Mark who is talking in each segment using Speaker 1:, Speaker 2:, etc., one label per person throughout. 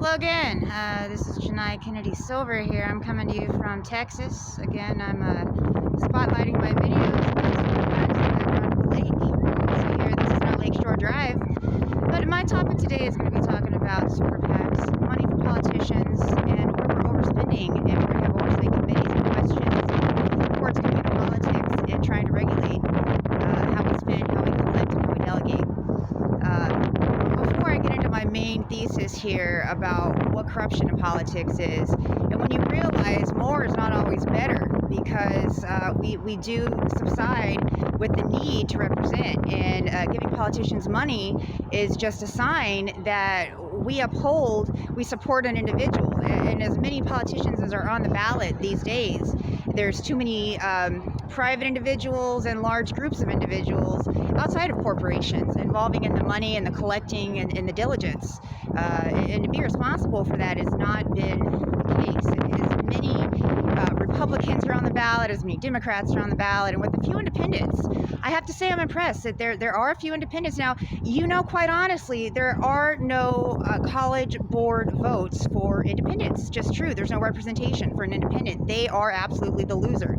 Speaker 1: Hello again. This is Janai Kennedy Silver here. I'm coming to you from Texas. Again, I'm spotlighting my videos on the lake. So here, this is our Lakeshore Drive. But my topic today is going to be talking about Super PACs, money for politicians, and where we're overspending, and we're going to have oversight committees and questions, courts coming to politics and trying to regulate how we spend, how we collect, and how we delegate. Before I get into my main thesis here about what corruption in politics is, and when you realize more is not always better, because we do subside with the need to represent, and giving politicians money is just a sign that we support an individual. And as many politicians as are on the ballot these days, there's too many private individuals and large groups of individuals outside of corporations involving in the money and the collecting and the diligence. And to be responsible for that has not been the case. As many Republicans are on the ballot, as many Democrats are on the ballot, and with a few independents, I have to say I'm impressed that there are a few independents. Now, quite honestly, there are no college board votes for independents. Just true. There's no representation for an independent. They are absolutely the loser.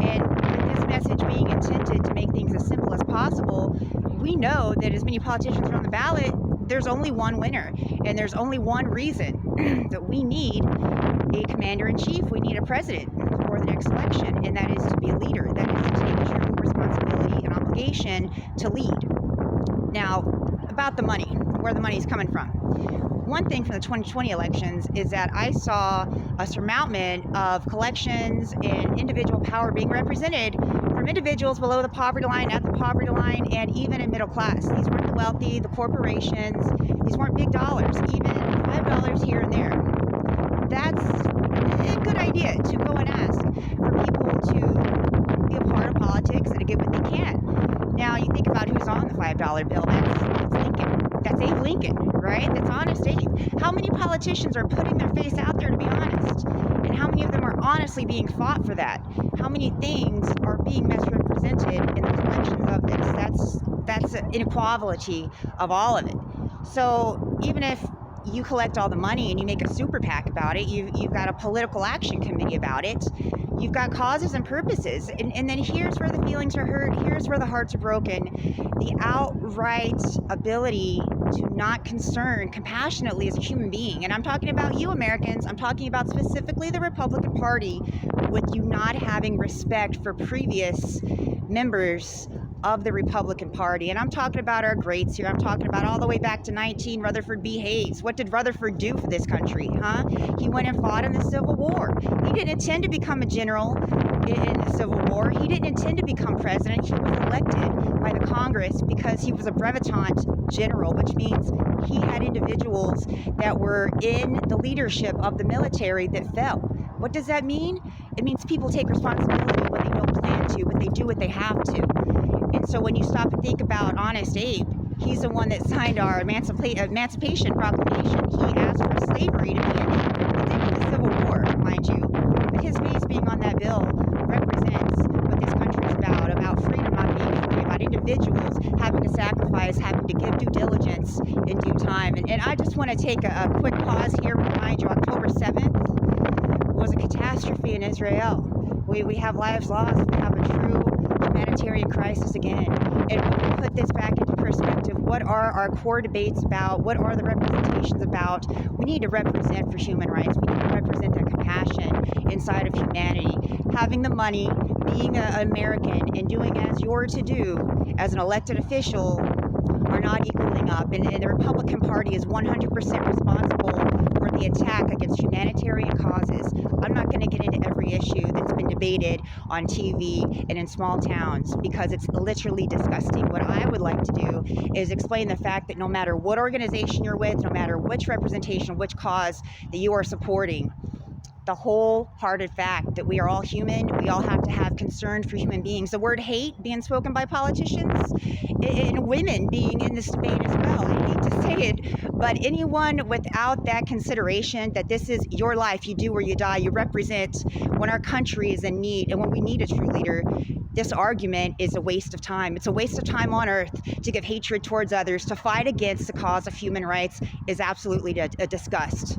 Speaker 1: And with this message being intended to make things as simple as possible, we know that as many politicians are on the ballot, there's only one winner, and there's only one reason that we need a commander-in-chief. We need a president for the next election, and that is to be a leader. That is to take true responsibility and obligation to lead. Now, about the money, where the money is coming from. One thing from the 2020 elections is that I saw a surmountment of collections and individual power being represented from individuals below the poverty line, at the poverty line, and even in middle class. These weren't the wealthy, the corporations. These weren't big dollars, even $5 here and there. That's a good idea to go and ask for people to be a part of politics and to give what they can. Now, you think about who's on the $5 bill. That's Lincoln. That's Abe Lincoln, right? That's honest Abe. How many politicians are putting their face out there to be honest? And how many of them are honestly being fought for that? How many things are being misrepresented in the collections of this? That's an inequality of all of it. So even if you collect all the money and you make a super PAC about it, you've got a political action committee about it, you've got causes and purposes, and then here's where the feelings are hurt, here's where the hearts are broken. The outright ability to not concern compassionately as a human being, and I'm talking about you Americans, I'm talking about specifically the Republican Party, with you not having respect for previous members of the Republican Party. And I'm talking about our greats here. I'm talking about all the way back to 19 Rutherford B. Hayes. What did Rutherford do for this country, huh? He went and fought in the Civil War. He didn't intend to become a general in the Civil War. He didn't intend to become president. He was elected by the Congress because he was a brevetant general, which means he had individuals that were in the leadership of the military that fell. What does that mean? It means people take responsibility when they don't plan to, but they do what they have to. And so when you stop and think about Honest Abe, he's the one that signed our Emancipation Proclamation. He asked for slavery to be ended. It didn't in the Civil War, mind you. But his face being on that bill represents what this country is about freedom not being free, about individuals having to sacrifice, having to give due diligence in due time. And I just want to take a quick pause here and remind you, October 7th was a catastrophe in Israel. We have lives lost. We have a true humanitarian crisis again. And when we put this back into perspective, what are our core debates about? What are the representations about? We need to represent for human rights. We need to represent that compassion inside of humanity. Having the money, being an American, and doing as you're to do as an elected official are not equaling up. And the Republican Party is 100% responsible for the attack against humanitarian causes. I'm not going to get into every issue that's been debated on TV and in small towns because it's literally disgusting. What I would like to do is explain the fact that no matter what organization you're with, no matter which representation, which cause that you are supporting, the wholehearted fact that we are all human, we all have to have concern for human beings. The word hate being spoken by politicians and women being in this debate as well. I hate to say it, but anyone without that consideration that this is your life, you do or you die, you represent when our country is in need and when we need a true leader, this argument is a waste of time. It's a waste of time on earth to give hatred towards others, to fight against the cause of human rights is absolutely a disgust.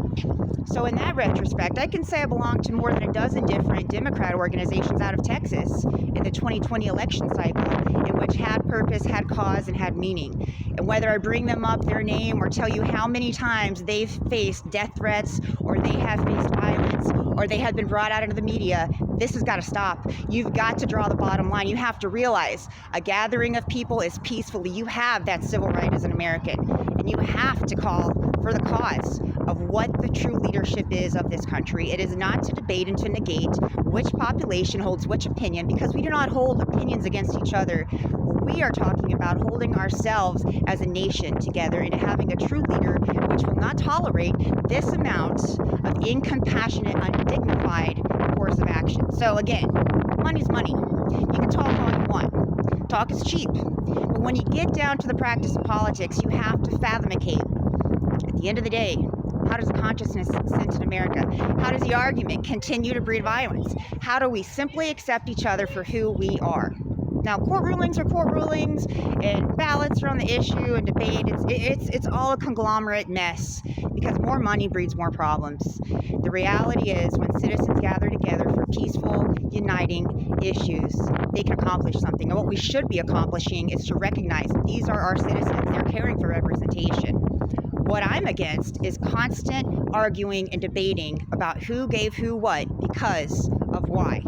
Speaker 1: So in that retrospect, I can say I belong to more than a dozen different Democrat organizations out of Texas in the 2020 election cycle, in which had purpose, had cause, and had meaning. And whether I bring them up, their name, or tell you how many times they've faced death threats, or they have faced violence, or they have been brought out into the media, this has got to stop. You've got to draw the bottom line. You have to realize a gathering of people is peacefully. You have that civil right as an American, and you have to call for the cause of what the true leadership is of this country. It is not to debate and to negate which population holds which opinion, because we do not hold opinions against each other. We are talking about holding ourselves as a nation together and having a true leader which will not tolerate this amount of incompassionate, undignified course of action. So again, money's money. You can talk all you want. Talk is cheap. But when you get down to the practice of politics, you have to fathomicate. At the end of the day, how does consciousness sense in America? How does the argument continue to breed violence? How do we simply accept each other for who we are? Now, court rulings are court rulings, and ballots are on the issue, and debate. It's all a conglomerate mess, because more money breeds more problems. The reality is, when citizens gather together for peaceful, uniting issues, they can accomplish something. And what we should be accomplishing is to recognize that these are our citizens. They're caring for representation. What I'm against is constant arguing and debating about who gave who what because of why.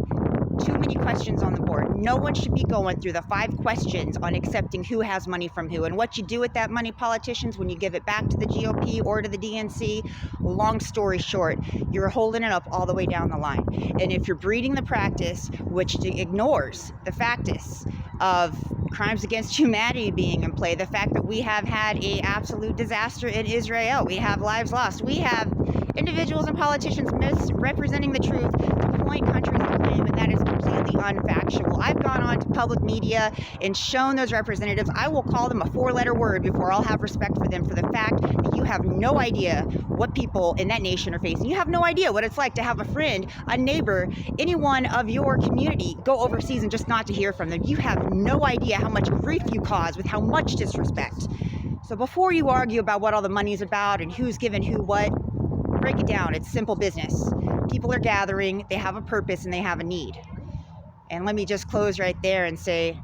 Speaker 1: Too many questions on the board. No one should be going through the 5 questions on accepting who has money from who and what you do with that money, politicians, when you give it back to the GOP or to the DNC. Long story short, you're holding it up all the way down the line. And if you're breeding the practice which ignores the factus of crimes against humanity being in play, the fact that we have had an absolute disaster in Israel, we have lives lost, we have individuals and politicians misrepresenting the truth to point countries to blame, and that is completely unfactual. I've gone on to public media and shown those representatives, I will call them a 4-letter word before I'll have respect for them, for the fact that you have no idea what people in that nation are facing. You have no idea what it's like to have a friend, a neighbor, anyone of your community go overseas and just not to hear from them. You have no idea how much grief you cause with how much disrespect. So before you argue about what all the money's about and who's given who what, break it down. It's simple business. People are gathering, they have a purpose, and they have a need. And let me just close right there and say,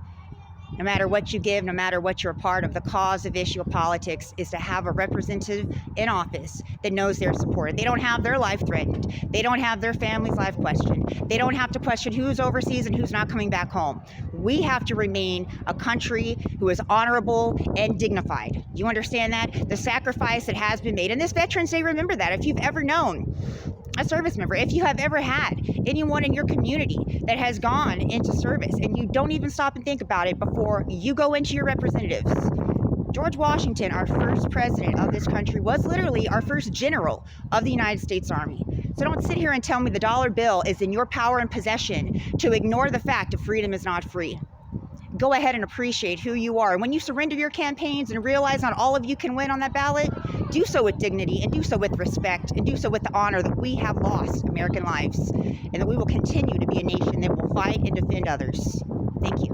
Speaker 1: no matter what you give, no matter what you're a part of, the cause of issue of politics is to have a representative in office that knows they're supported. They don't have their life threatened. They don't have their family's life questioned. They don't have to question who's overseas and who's not coming back home. We have to remain a country who is honorable and dignified. Do you understand that? The sacrifice that has been made. And this Veterans Day, remember that. If you've ever known a service member, if you have ever had anyone in your community that has gone into service and you don't even stop and think about it before you go into your representatives. George Washington, our first president of this country, was literally our first general of the United States Army. So don't sit here and tell me the dollar bill is in your power and possession to ignore the fact that freedom is not free. Go ahead and appreciate who you are. And when you surrender your campaigns and realize not all of you can win on that ballot, do so with dignity and do so with respect and do so with the honor that we have lost American lives and that we will continue to be a nation that will fight and defend others. Thank you.